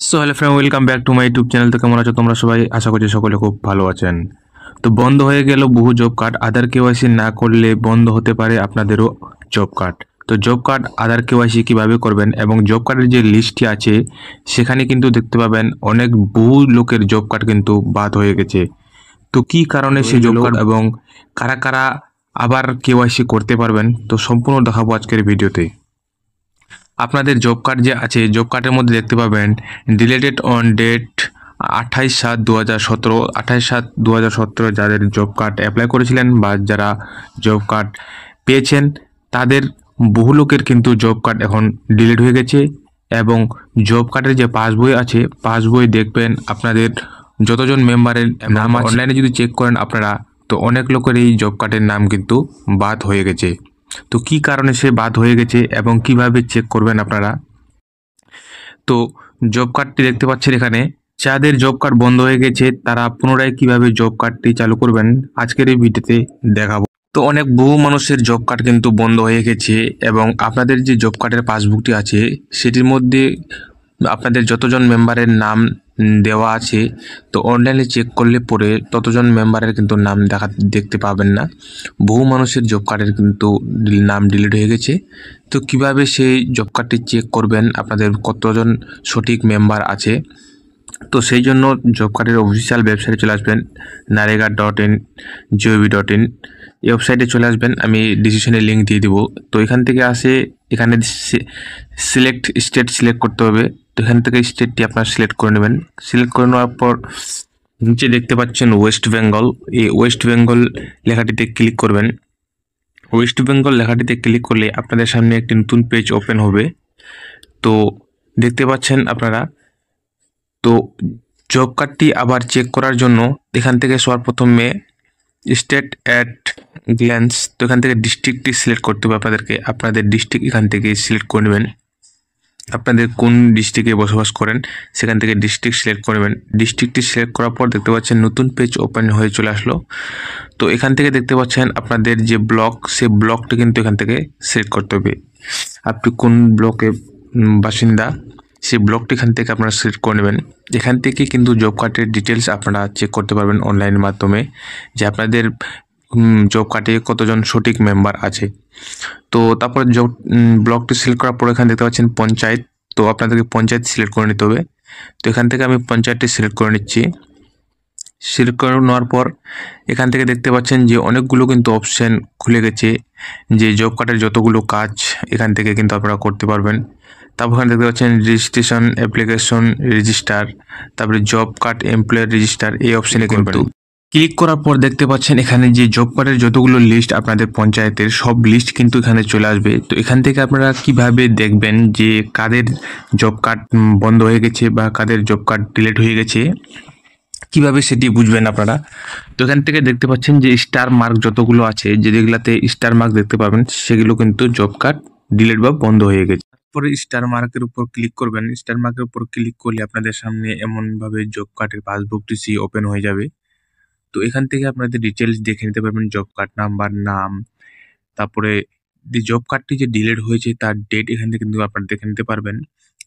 So hello friend, welcome back to my YouTube channel. তো কেমন আছো তোমরা সবাই? আশা করছি সকলে খুব ভালো আছেন। তো বন্ধ হয়ে গেল বহু জব কার্ড। আধার কেওয়াইসি না করলে বন্ধ হতে পারে আপনাদেরও জব কার্ড। তো জব কার্ড আধার কেওয়াইসি কিভাবে করবেন এবং জব কার্ডের যে লিস্টটি আছে সেখানে কিন্তু দেখতে পাবেন অনেক বহু লোকের জব কার্ড কিন্তু বাদ হয়ে গেছে। তো কি কারণে সেই জব কার্ড এবং কারা কারা আবার কেওয়াইসি করতে পারবেন, তো সম্পূর্ণ দেখাবো আজকের ভিডিওতে। আপনাদের জব কার্ড যে আছে, জব কার্ডের মধ্যে দেখতে পাবেন ডিলেটেড অন ডেট 28/7/2017, 28/7/2017 যাদের জব কার্ড অ্যাপ্লাই করেছিলেন বা যারা জব কার্ড পেয়েছেন তাদের বহু লোকের কিন্তু জব কার্ড এখন ডিলিট হয়ে গেছে। এবং জব কার্ডের যে পাসবই আছে, পাসবই দেখবেন আপনাদের যতজন মেম্বারের নাম অনলাইনে যদি চেক করেন আপনারা, তো অনেক লোকের এই জব কার্ডের নাম কিন্তু বাদ হয়ে গেছে। তো কি কারণে সে বাদ হয়ে গেছে এবং কিভাবে চেক করবেন আপনারা, তো জব কার্ডটি দেখতে পাচ্ছেন এখানে। যাদের জব কার্ড বন্ধ হয়ে গেছে তারা পুনরায় কিভাবে জব কার্ডটি চালু করবেন আজকের এই ভিডিওতে দেখাবো। তো অনেক বহু মানুষের জব কার্ড কিন্তু বন্ধ হয়ে গেছে এবং আপনাদের যে জব কার্ডের পাসবুকটি আছে সেটির মধ্যে আপনাদের যতজন মেম্বারের নাম দেওয়া আছে, তো অনলাইনে চেক করলে পরে ততজন মেম্বারের কিন্তু নাম দেখতে পাবেন না। বহু মানুষের জব কার্ডের কিন্তু নাম ডিলিট হয়ে গেছে। তো কিভাবে সেই জব কার্ডটি চেক করবেন আপনাদের কতজন সঠিক মেম্বার আছে, তো সেই জন্য জব কার্ডের অফিসিয়াল ওয়েবসাইটে চলে আসবেন, narega.in/gov.in। এই ওয়েবসাইটে চলে আসবেন, আমি ডিসিশনের লিঙ্ক দিয়ে দিব। তো এখান থেকে এখানে সিলেক্ট স্টেট সিলেক্ট করতে হবে। তো এখান থেকে স্টেটটি আপনারা সিলেক্ট করে নেবেন। সিলেক্ট করে নেওয়ার পর নিচে দেখতে পাচ্ছেন ওয়েস্ট বেঙ্গল, এই ওয়েস্ট বেঙ্গল লেখাটিতে ক্লিক করবেন। ওয়েস্ট বেঙ্গল লেখাটিতে ক্লিক করলে আপনাদের সামনে একটি নতুন পেজ ওপেন হবে। তো দেখতে পাচ্ছেন আপনারা, তো জব কার্ডটি আবার চেক করার জন্য এখান থেকে সবার প্রথমে স্টেট অ্যাট গ্ল্যান্স, তো এখান থেকে ডিস্ট্রিক্টটি সিলেক্ট করতে হবে আপনাদেরকে। আপনাদের ডিস্ট্রিক্ট এখান থেকে সিলেক্ট করে নেবেন, আপনাদের কোন ডিস্ট্রিক্টে বসবাস করেন সেখান থেকে ডিস্ট্রিক্ট সিলেক্ট করবেন। ডিস্ট্রিক্টটি সিলেক্ট করার পর দেখতে পাচ্ছেন নতুন পেজ ওপেন হয়ে চলে আসলো। তো এখান থেকে দেখতে পাচ্ছেন আপনাদের যে ব্লক, সেই ব্লকটি কিন্তু এখান থেকে সিলেক্ট করতে হবে। আপনি কোন ব্লকে বাসিন্দা সেই ব্লকটি এখান থেকে আপনারা সিলেক্ট করে নেবেন। এখান থেকে কিন্তু জব কার্ডের ডিটেলস আপনারা চেক করতে পারবেন অনলাইনের মাধ্যমে যে আপনাদের জব কার্ডে কতজন সঠিক মেম্বার আছে। তো তারপর জব ব্লকটি সিলেক্ট করার পর এখানে দেখতে পাচ্ছেন পঞ্চায়েত, তো আপনাদেরকে পঞ্চায়েত সিলেক্ট করে নিতে হবে। তো এখান থেকে আমি পঞ্চায়েতটি সিলেক্ট করে নিচ্ছি। সিলেক্ট করে নেওয়ার পর এখান থেকে দেখতে পাচ্ছেন যে অনেকগুলো কিন্তু অপশান খুলে গেছে, যে জব কার্ডের যতগুলো কাজ এখান থেকে কিন্তু আপনারা করতে পারবেন। তারপর এখানে দেখতে পাচ্ছেন রেজিস্ট্রেশন, অ্যাপ্লিকেশন, রেজিস্টার, তারপরে জব কার্ড এমপ্লয়ার রেজিস্টার, এই অপশানে কিন্তু ক্লিক করার পর দেখতে পাচ্ছেন এখানে যে জব কার্ডের যতগুলো লিস্ট আপনাদের পঞ্চায়েতের সব লিস্ট কিন্তু এখানে চলে আসবে। তো এখান থেকে আপনারা কিভাবে দেখবেন যে কাদের জব কার্ড বন্ধ হয়ে গেছে বা কাদের জব কার্ড ডিলিট হয়ে গেছে, কিভাবে সেটি বুঝবেন আপনারা। তো এখান থেকে দেখতে পাচ্ছেন যে স্টার মার্ক যতগুলো আছে, যেগুলাতে স্টার মার্ক দেখতে পাবেন সেগুলো কিন্তু জব কার্ড ডিলিট বা বন্ধ হয়ে গেছে। তারপরে স্টার মার্কের উপর ক্লিক করবেন। স্টার মার্কের উপর ক্লিক করলে আপনাদের সামনে এমনভাবে জব কার্ডের পাসবুকটি ওপেন হয়ে যাবে। তো এখান থেকে আপনাদের ডিটেলস দেখে নিতে পারবেন, জব কার্ড নাম্বার, নাম, তারপরে জব কার্ডটি যে ডিলিট হয়েছে তার ডেট এখান থেকে কিন্তু আপনারা দেখে নিতে পারবেন।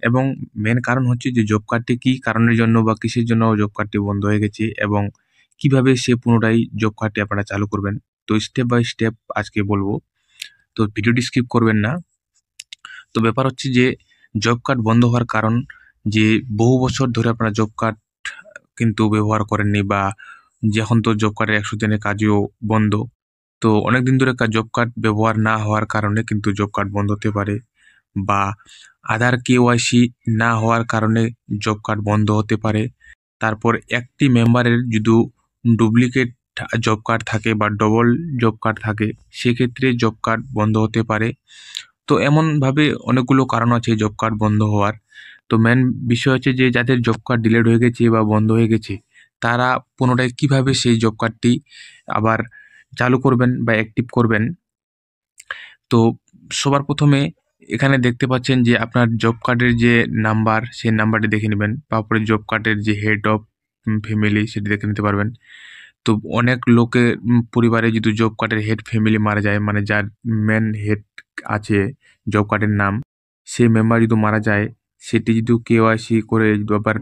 এবং মেন কারণ হচ্ছে যে জব কার্ডটি কী কারণের জন্য বা কিসের জন্য জব কার্ডটি বন্ধ হয়ে গেছে এবং কিভাবে সে পুনরায় জব কার্ডটি আপনারা চালু করবেন। তো স্টেপ বাই স্টেপ আজকে বলবো, তো ভিডিওটি স্কিপ করবেন না। তো ব্যাপার হচ্ছে যে জব কার্ড বন্ধ হওয়ার কারণ, যে বহু বছর ধরে আপনারা জব কার্ড কিন্তু ব্যবহার করেননি বা যখন তো জব কার্ডের 100 দিনের কাজও বন্ধ, তো অনেক দিন ধরে জব কার্ড ব্যবহার না হওয়ার কারণে কিন্তু জব কার্ড বন্ধ হতে পারে, বা আধার কেওয়াইসি না হওয়ার কারণে জব কার্ড বন্ধ হতে পারে। তারপর একটি মেম্বারের যদি ডুপ্লিকেট জব কার্ড থাকে বা ডবল জব কার্ড থাকে সেক্ষেত্রে জব কার্ড বন্ধ হতে পারে। তো এমনভাবে অনেকগুলো কারণ আছে জব কার্ড বন্ধ হওয়ার। তো মেন বিষয় হচ্ছে যে যাদের জব কার্ড ডিলিট হয়ে গেছে বা বন্ধ হয়ে গেছে তারা পুনরায় কিভাবে সেই জব কার্ডটি আবার চালু করবেন বা অ্যাক্টিভ করবেন। তো সবার প্রথমে এখানে দেখতে পাচ্ছেন যে আপনার জব কার্ডের যে নাম্বার, সেই নাম্বারটি দেখে নেবেন। তারপরে জব কার্ডের যে হেড অফ ফ্যামিলি সেটি দেখে নিতে পারবেন। তো অনেক লোকের পরিবারে যদি জব কার্ডের হেড ফ্যামিলি মারা যায়, মানে যার মেন হেড আছে জব কার্ডের নাম, সেই মেম্বার যদি মারা যায় সেটি যদি কেওয়াইসি করে যদি আবার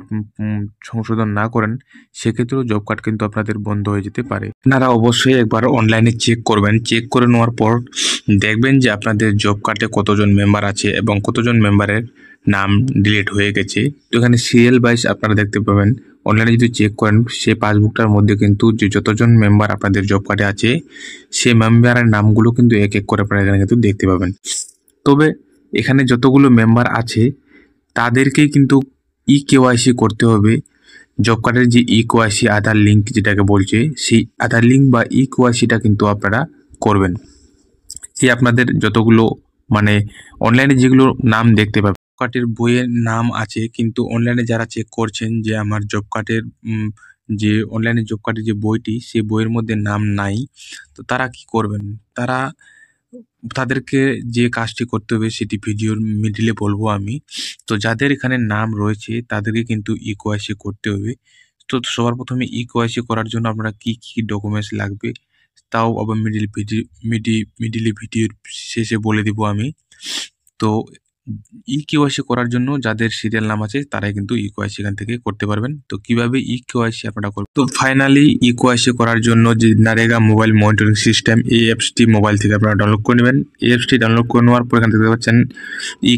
সংশোধন না করেন, সেক্ষেত্রেও জব কার্ড কিন্তু আপনাদের বন্ধ হয়ে যেতে পারে। আপনারা অবশ্যই একবার অনলাইনে চেক করবেন। চেক করে নেওয়ার পর দেখবেন যে আপনাদের জব কার্ডে কতজন মেম্বার আছে এবং কতজন মেম্বারের নাম ডিলিট হয়ে গেছে। তো এখানে সিরিয়াল ওয়াইজ আপনারা দেখতে পাবেন। অনলাইনে যদি চেক করেন, সেই পাসবুকটার মধ্যে কিন্তু যে যতজন মেম্বার আপনাদের জব কার্ডে আছে, সেই মেম্বারের নামগুলো কিন্তু এক এক করে আপনারা এখানে কিন্তু দেখতে পাবেন। তবে এখানে যতগুলো মেম্বার আছে তাদেরকেই কিন্তু কেওয়াইসি করতে হবে। জব কার্ডের যে কেওয়াইসি আধার লিঙ্ক যেটাকে বলছে, সেই আধার লিঙ্ক বা কেওয়াইসিটা কিন্তু আপনারা করবেন। সেই আপনাদের যতগুলো মানে অনলাইনে যেগুলো নাম দেখতে পাবেন, জব কার্ডের বইয়ের নাম আছে, কিন্তু অনলাইনে যারা চেক করছেন যে আমার জব কার্ডের যে অনলাইনে জব কার্ডের যে বইটি, সেই বইয়ের মধ্যে নাম নাই, তো তারা কি করবেন? তাদেরকে যে কাজটি করতে হবে সেটি ভিডিওর মিডিলে বলবো আমি। তো যাদের এখানে নাম রয়েছে তাদেরকে কিন্তু কেওয়াইসি করতে হবে। তো সবার প্রথমে কেওয়াইসি করার জন্য আপনারা কি কি ডকুমেন্টস লাগবে, তাও আবার মিডিলে ভিডিওর শেষে বলে দিব আমি। তো কেওয়াইসি করার জন্য যাদের সিরিয়াল নাম আছে তারাই কিন্তু কেওয়াইসি এখান থেকে করতে পারবেন। তো কিভাবে কেওয়াইসি আপনারা করবেন? তো ফাইনালি কেওয়াইসি করার জন্য যে নারেগা মোবাইল মনিটরিং সিস্টেম, এই অ্যাপসটি মোবাইল থেকে আপনারা ডাউনলোড করে নেবেন। এই অ্যাপসটি ডাউনলোড করে নেওয়ার পর এখানে দেখতে পাচ্ছেন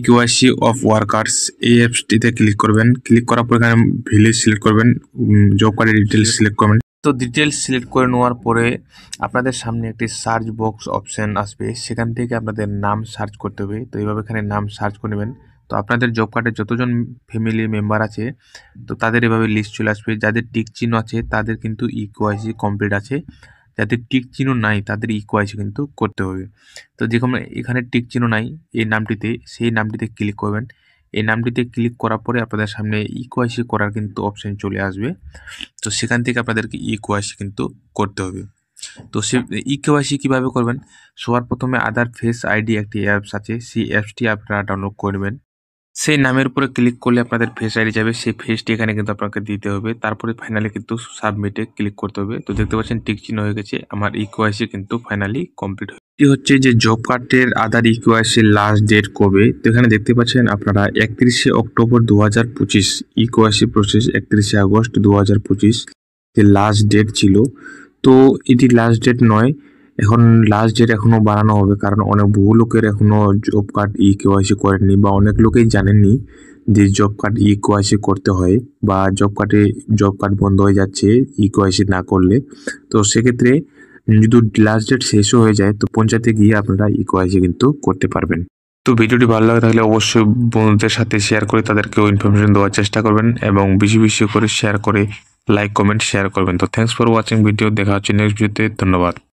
কেওয়াইসি অফ ওয়ার্কার্স, এই অ্যাপসটিতে ক্লিক করবেন। ক্লিক করার পর এখানে ভিলেজ সিলেক্ট করবেন, জব কার্ডের ডিটেলস সিলেক্ট করবেন। তো ডিটেলস সিলেক্ট করে নেওয়ার পরে আপনাদের সামনে একটি সার্চ বক্স অপশন আসবে, সেখান থেকে আপনাদের নাম সার্চ করতে হবে। তো এইভাবে এখানে নাম সার্চ করে নেবেন। তো আপনাদের জব কার্ডে যতজন ফ্যামিলি মেম্বার আছে, তো তাদের এভাবে লিস্ট চলে আসবে। যাদের টিক চিহ্ন আছে তাদের কিন্তু কেওয়াইসি কমপ্লিট আছে, যাদের টিক চিহ্ন নাই তাদের কেওয়াইসি কিন্তু করতে হবে। তো যেরকম এখানে টিক চিহ্ন নাই এই নামটিতে, সেই নামটিতে ক্লিক করবেন। এই নামটিতে ক্লিক করার পরে আপনাদের সামনে কেওয়াইসি করার কিন্তু অপশন চলে আসবে। তো সেখান থেকে আপনাদেরকে কেওয়াইসি কিন্তু করতে হবে। তো সে কেওয়াইসি কীভাবে করবেন? সবার প্রথমে আধার ফেস আইডি একটি অ্যাপস আছে, সেই অ্যাপসটি আপনারা ডাউনলোড করবেন। সেই নামের উপরে ক্লিক করলে আপনাদের ফেস আইডি যাবে, সেই ফেসটি এখানে কিন্তু আপনাকে দিতে হবে। তারপরে ফাইনালি কিন্তু সাবমিটে ক্লিক করতে হবে। তো দেখতে পাচ্ছেন টিক চিহ্ন হয়ে গেছে, আমার কেওয়াইসি কিন্তু ফাইনালি কমপ্লিট হয়ে। এটি হচ্ছে যে জব কার্ডের আধার কেওয়াইসির লাস্ট ডেট কবে। তো এখানে দেখতে পাচ্ছেন আপনারা 31শে অক্টোবর 2025 কেওয়াইসি প্রসেস 31শে আগস্ট 2025 যে লাস্ট ডেট ছিল। তো এটি লাস্ট ডেট নয়, এখন লাস্ট ডেট এখনো বাড়ানো হবে, কারণ অনেক বহু লোকের এখনো জব কার্ড কেওয়াইসি করেননি, বা অনেক লোকেই জানেননি যে জব কার্ড কেওয়াইসি করতে হয়, বা জব কার্ড বন্ধ হয়ে যাচ্ছে কেওয়াইসি না করলে। তো সেক্ষেত্রে যদি লাস্ট ডেট শেষও হয়ে যায়, তো পঞ্চায়েতে গিয়ে আপনারা কেওয়াইসি কিন্তু করতে পারবেন। তো ভিডিওটি ভালো লাগে থাকলে অবশ্যই বন্ধুদের সাথে শেয়ার করে তাদেরকেও ইনফরমেশন দেওয়ার চেষ্টা করবেন, এবং বেশি বেশি করে শেয়ার করে লাইক কমেন্ট শেয়ার করবেন। তো থ্যাঙ্কস ফর ওয়াচিং ভিডিও, দেখা হচ্ছে নেক্সট ভিডিওতে। ধন্যবাদ।